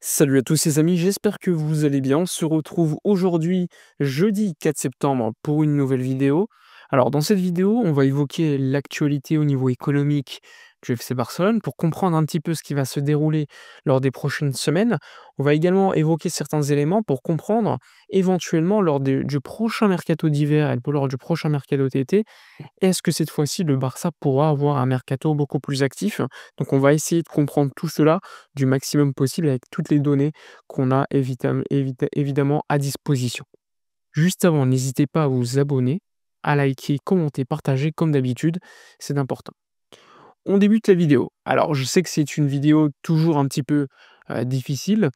Salut à tous les amis, j'espère que vous allez bien. On se retrouve aujourd'hui, jeudi 4 septembre, pour une nouvelle vidéo. Alors, dans cette vidéo, on va évoquer l'actualité au niveau économique du FC Barcelone pour comprendre un petit peu ce qui va se dérouler lors des prochaines semaines. On va également évoquer certains éléments pour comprendre éventuellement du prochain mercato d'hiver et lors du prochain mercato d'été, est-ce que cette fois-ci, le Barça pourra avoir un mercato beaucoup plus actif? Donc on va essayer de comprendre tout cela du maximum possible avec toutes les données qu'on a évidemment à disposition. Juste avant, n'hésitez pas à vous abonner, à liker, commenter, partager comme d'habitude, c'est important. On débute la vidéo. Alors, je sais que c'est une vidéo toujours un petit peu difficile,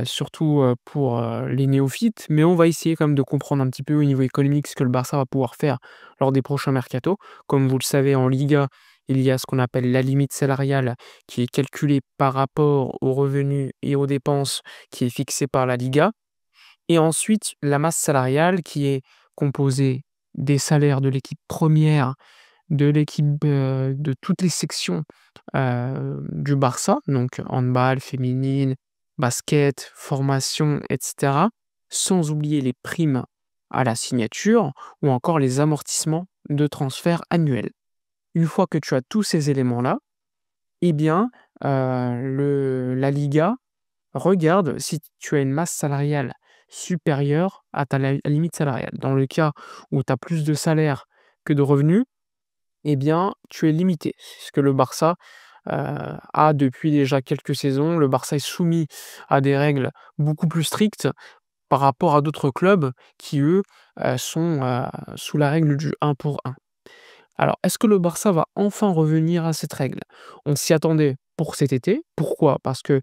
surtout pour les néophytes, mais on va essayer quand même de comprendre un petit peu au niveau économique ce que le Barça va pouvoir faire lors des prochains mercatos. Comme vous le savez, en Liga, il y a ce qu'on appelle la limite salariale qui est calculée par rapport aux revenus et aux dépenses qui est fixée par la Liga. Et ensuite, la masse salariale qui est composée des salaires de l'équipe première, de l'équipe, de toutes les sections, du Barça, donc handball, féminine, basket, formation et cetera, sans oublier les primes à la signature ou encore les amortissements de transfert annuels. Une fois que tu as tous ces éléments-là, eh bien, la Liga regarde si tu as une masse salariale supérieure à ta limite salariale. Dans le cas où tu as plus de salaire que de revenus, eh bien, tu es limité. C'est ce que le Barça, a depuis déjà quelques saisons. Le Barça est soumis à des règles beaucoup plus strictes par rapport à d'autres clubs qui, eux, sont, sous la règle du 1 pour 1. Alors, est-ce que le Barça va enfin revenir à cette règle? On s'y attendait pour cet été. Pourquoi? Parce que,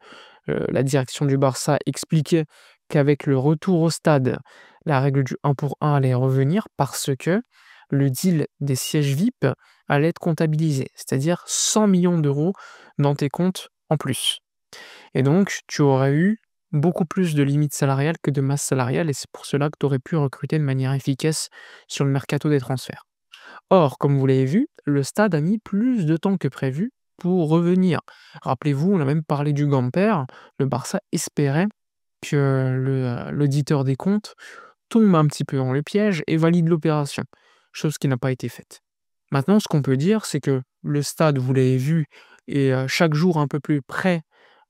la direction du Barça expliquait qu'avec le retour au stade, la règle du 1 pour 1 allait revenir parce que le deal des sièges VIP allait être comptabilisé, c'est-à-dire 100 millions d'euros dans tes comptes en plus. Et donc, tu aurais eu beaucoup plus de limites salariales que de masse salariale et c'est pour cela que tu aurais pu recruter de manière efficace sur le mercato des transferts. Or, comme vous l'avez vu, le stade a mis plus de temps que prévu pour revenir. Rappelez-vous, on a même parlé du Gamper, le Barça espérait que l'auditeur des comptes tombe un petit peu dans le piège et valide l'opération, chose qui n'a pas été faite. Maintenant, ce qu'on peut dire, c'est que le stade, vous l'avez vu, est chaque jour un peu plus près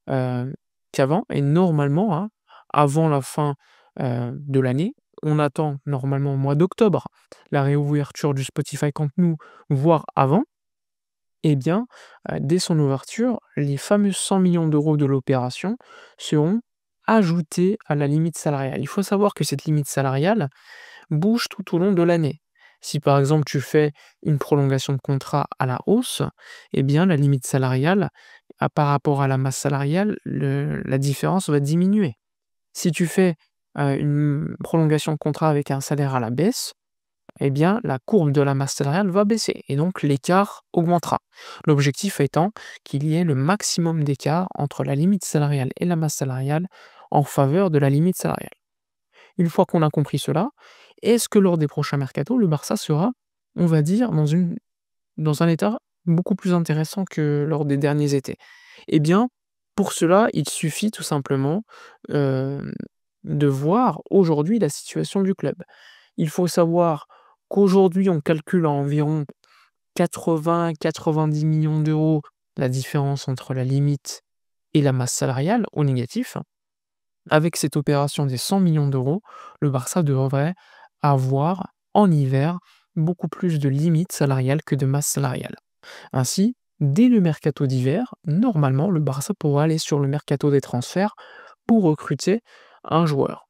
heu, qu'avant et normalement, hein, avant la fin, de l'année, on attend normalement au mois d'octobre la réouverture du Spotify Camp Nou, voire avant. Eh bien, dès son ouverture, les fameux 100 millions d'euros de l'opération seront ajoutés à la limite salariale. Il faut savoir que cette limite salariale bouge tout au long de l'année. Si par exemple tu fais une prolongation de contrat à la hausse, eh bien la limite salariale, par rapport à la masse salariale, la différence va diminuer. Si tu fais une prolongation de contrat avec un salaire à la baisse, eh bien la courbe de la masse salariale va baisser et donc l'écart augmentera. L'objectif étant qu'il y ait le maximum d'écart entre la limite salariale et la masse salariale en faveur de la limite salariale. Une fois qu'on a compris cela, est-ce que lors des prochains mercatos, le Barça sera, on va dire, dans un état beaucoup plus intéressant que lors des derniers étés? Eh bien, pour cela, il suffit tout simplement, hem, de voir aujourd'hui la situation du club. Il faut savoir qu'aujourd'hui, on calcule à environ 80-90 millions d'euros la différence entre la limite et la masse salariale au négatif. Avec cette opération des 100 millions d'euros, le Barça devrait avoir en hiver beaucoup plus de limites salariales que de masse salariale. Ainsi, dès le mercato d'hiver, normalement, le Barça pourra aller sur le mercato des transferts pour recruter un joueur.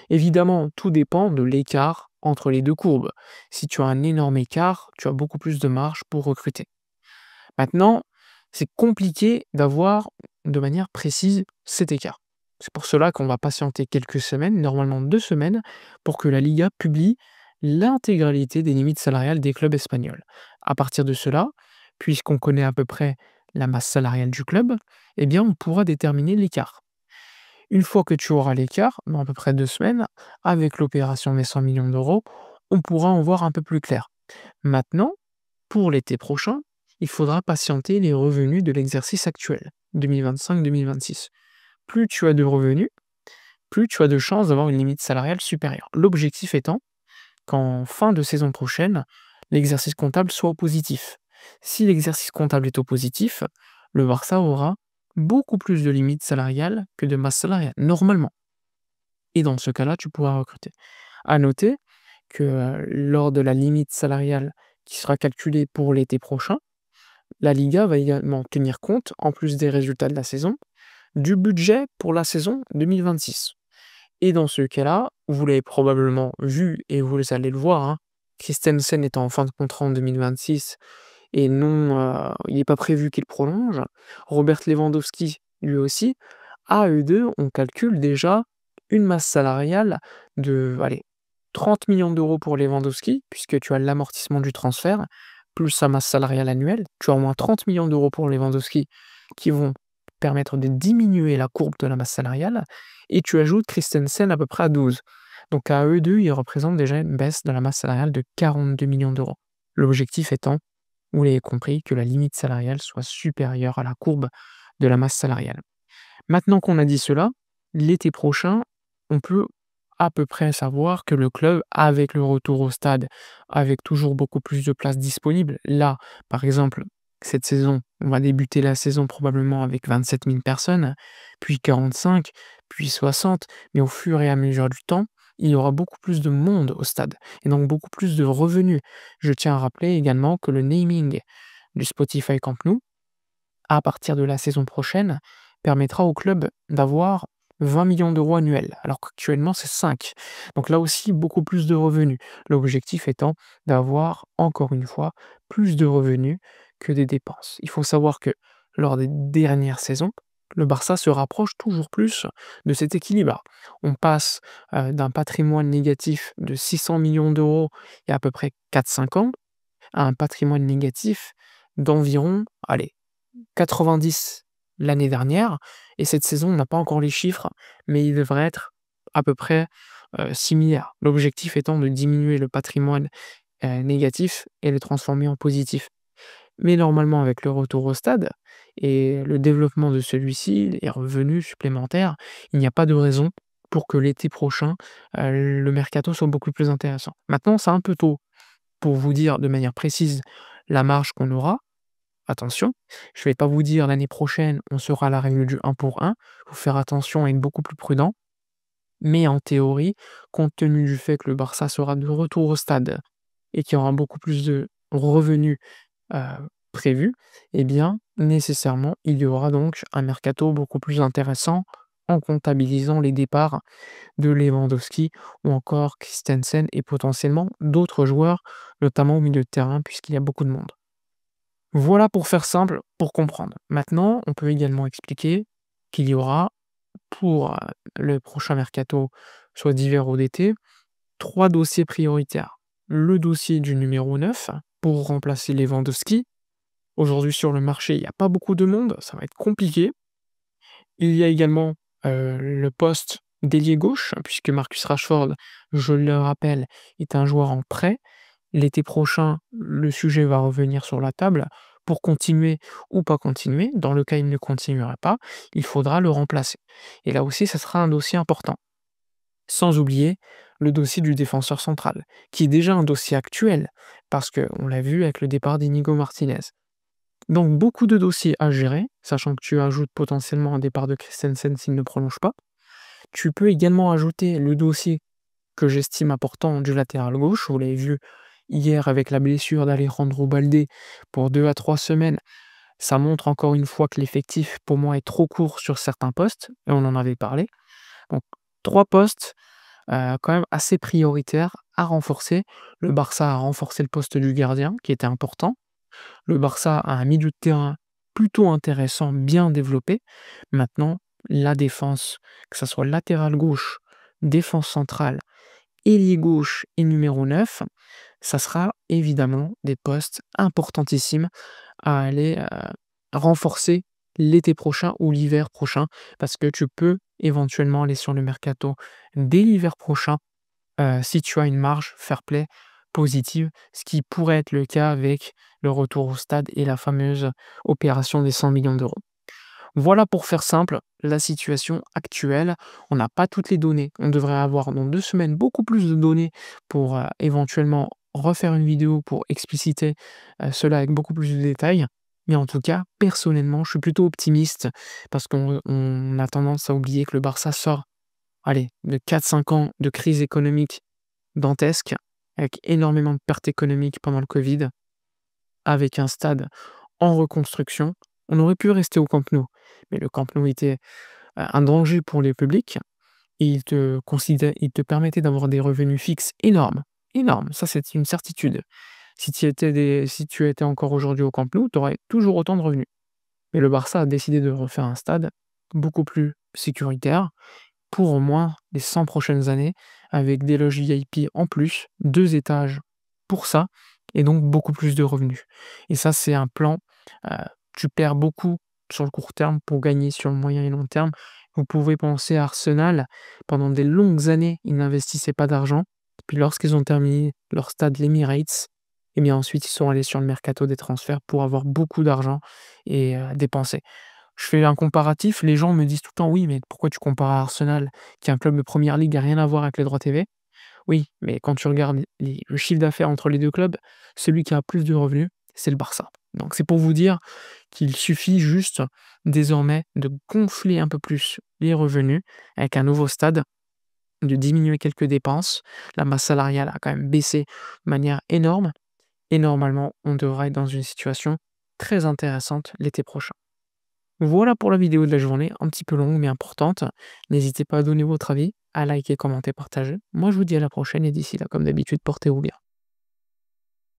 Évidemment, tout dépend de l'écart entre les deux courbes. Si tu as un énorme écart, tu as beaucoup plus de marge pour recruter. Maintenant, c'est compliqué d'avoir de manière précise cet écart. C'est pour cela qu'on va patienter quelques semaines, normalement 2 semaines, pour que la Liga publie l'intégralité des limites salariales des clubs espagnols. À partir de cela, puisqu'on connaît à peu près la masse salariale du club, eh bien on pourra déterminer l'écart. Une fois que tu auras l'écart, dans à peu près 2 semaines, avec l'opération des 100 millions d'euros, on pourra en voir un peu plus clair. Maintenant, pour l'été prochain, il faudra patienter les revenus de l'exercice actuel, 2025-2026. plus tu as de revenus, plus tu as de chances d'avoir une limite salariale supérieure. L'objectif étant qu'en fin de saison prochaine, l'exercice comptable soit au positif. Si l'exercice comptable est au positif, le Barça aura beaucoup plus de limites salariales que de masse salariale, normalement. Et dans ce cas-là, tu pourras recruter. À noter que lors de la limite salariale qui sera calculée pour l'été prochain, la Liga va également tenir compte, en plus des résultats de la saison, du budget pour la saison 2026. Et dans ce cas-là, vous l'avez probablement vu et vous allez le voir, hein, Christensen est en fin de contrat en 2026 et non, il n'est pas prévu qu'il prolonge. Robert Lewandowski, lui aussi. À eux 2, on calcule déjà une masse salariale de, allez, 30 millions d'euros pour Lewandowski, puisque tu as l'amortissement du transfert, plus sa masse salariale annuelle. Tu as au moins 30 millions d'euros pour Lewandowski qui vont permettre de diminuer la courbe de la masse salariale, et tu ajoutes Christensen à peu près à 12. Donc à eux 2, ils représentent déjà une baisse de la masse salariale de 42 millions d'euros. L'objectif étant, vous l'avez compris, que la limite salariale soit supérieure à la courbe de la masse salariale. Maintenant qu'on a dit cela, l'été prochain, on peut à peu près savoir que le club, avec le retour au stade, avec toujours beaucoup plus de places disponibles, là, par exemple, cette saison, on va débuter la saison probablement avec 27 000 personnes, puis 45, puis 60, mais au fur et à mesure du temps, il y aura beaucoup plus de monde au stade, et donc beaucoup plus de revenus. Je tiens à rappeler également que le naming du Spotify Camp Nou, à partir de la saison prochaine, permettra au club d'avoir 20 millions d'euros annuels, alors qu'actuellement c'est 5. Donc là aussi, beaucoup plus de revenus. L'objectif étant d'avoir, encore une fois, plus de revenus que des dépenses. Il faut savoir que lors des dernières saisons, le Barça se rapproche toujours plus de cet équilibre. On passe d'un patrimoine négatif de 600 millions d'euros il y a à peu près 4-5 ans à un patrimoine négatif d'environ, allez, 90 l'année dernière, et cette saison, on n'a pas encore les chiffres, mais il devrait être à peu près similaire. L'objectif étant de diminuer le patrimoine négatif et le transformer en positif. Mais normalement, avec le retour au stade et le développement de celui-ci, les revenus supplémentaires, il n'y a pas de raison pour que l'été prochain, le mercato soit beaucoup plus intéressant. Maintenant, c'est un peu tôt pour vous dire de manière précise la marge qu'on aura. Attention, je ne vais pas vous dire l'année prochaine, on sera à la règle du 1 pour 1. Il faut faire attention et être beaucoup plus prudent. Mais en théorie, compte tenu du fait que le Barça sera de retour au stade et qu'il y aura beaucoup plus de revenus euh, prévus, eh bien, nécessairement, il y aura donc un mercato beaucoup plus intéressant en comptabilisant les départs de Lewandowski ou encore Christensen et potentiellement d'autres joueurs, notamment au milieu de terrain, puisqu'il y a beaucoup de monde. Voilà pour faire simple, pour comprendre. Maintenant, on peut également expliquer qu'il y aura, pour le prochain mercato, soit d'hiver ou d'été, 3 dossiers prioritaires. Le dossier du numéro 9 pour remplacer Lewandowski. Aujourd'hui sur le marché, il n'y a pas beaucoup de monde, ça va être compliqué. Il y a également le poste d'ailier gauche, puisque Marcus Rashford, je le rappelle, est un joueur en prêt. L'été prochain, le sujet va revenir sur la table pour continuer ou pas continuer. Dans le cas où il ne continuera pas, il faudra le remplacer. Et là aussi, ça sera un dossier important. Sans oublier le dossier du défenseur central, qui est déjà un dossier actuel, parce qu'on l'a vu avec le départ d'Inigo Martinez. Donc beaucoup de dossiers à gérer, sachant que tu ajoutes potentiellement un départ de Christensen s'il ne prolonge pas. Tu peux également ajouter le dossier que j'estime important du latéral gauche. Vous l'avez vu hier avec la blessure d'Alejandro Balde pour 2 à 3 semaines. Ça montre encore une fois que l'effectif, pour moi, est trop court sur certains postes, et on en avait parlé. Donc 3 postes quand même assez prioritaires à renforcer. Le Barça a renforcé le poste du gardien, qui était important. Le Barça a un milieu de terrain plutôt intéressant, bien développé. Maintenant, la défense, que ça soit latéral gauche, défense centrale, ailier gauche et numéro 9, ça sera évidemment des postes importantissimes à aller renforcer l'été prochain ou l'hiver prochain, parce que tu peux éventuellement aller sur le mercato dès l'hiver prochain si tu as une marge fair play positive, ce qui pourrait être le cas avec le retour au stade et la fameuse opération des 100 millions d'euros. Voilà pour faire simple, la situation actuelle. On n'a pas toutes les données. On devrait avoir dans 2 semaines beaucoup plus de données pour, éventuellement refaire une vidéo pour expliciter, cela avec beaucoup plus de détails. Mais en tout cas, personnellement, je suis plutôt optimiste parce qu'on a tendance à oublier que le Barça sort, allez, de 4-5 ans de crise économique dantesque, avec énormément de pertes économiques pendant le Covid, avec un stade en reconstruction. On aurait pu rester au Camp Nou, mais le Camp Nou était, un danger pour les publics et il te permettait d'avoir des revenus fixes énormes, énormes, ça c'est une certitude. Si tu étais encore aujourd'hui au Camp Nou, tu aurais toujours autant de revenus. Mais le Barça a décidé de refaire un stade beaucoup plus sécuritaire pour au moins les 100 prochaines années, avec des loges VIP en plus, 2 étages pour ça et donc beaucoup plus de revenus. Et ça, c'est un plan, heu, tu perds beaucoup sur le court terme pour gagner sur le moyen et long terme. Vous pouvez penser à Arsenal, pendant des longues années, ils n'investissaient pas d'argent, puis lorsqu'ils ont terminé leur stade, l'Emirates, et bien ensuite ils sont allés sur le mercato des transferts pour avoir beaucoup d'argent et dépenser. Je fais un comparatif, les gens me disent tout le temps: «Oui, mais pourquoi tu compares à Arsenal, qui est un club de première ligue, a rien à voir avec les droits TV». Oui, mais quand tu regardes le chiffre d'affaires entre les 2 clubs, celui qui a plus de revenus, c'est le Barça. Donc c'est pour vous dire qu'il suffit juste désormais de gonfler un peu plus les revenus avec un nouveau stade, de diminuer quelques dépenses. La masse salariale a quand même baissé de manière énorme et normalement, on devrait être dans une situation très intéressante l'été prochain. Voilà pour la vidéo de la journée, un petit peu longue mais importante. N'hésitez pas à donner votre avis, à liker, commenter, partager. Moi, je vous dis à la prochaine et d'ici là, comme d'habitude, portez-vous bien.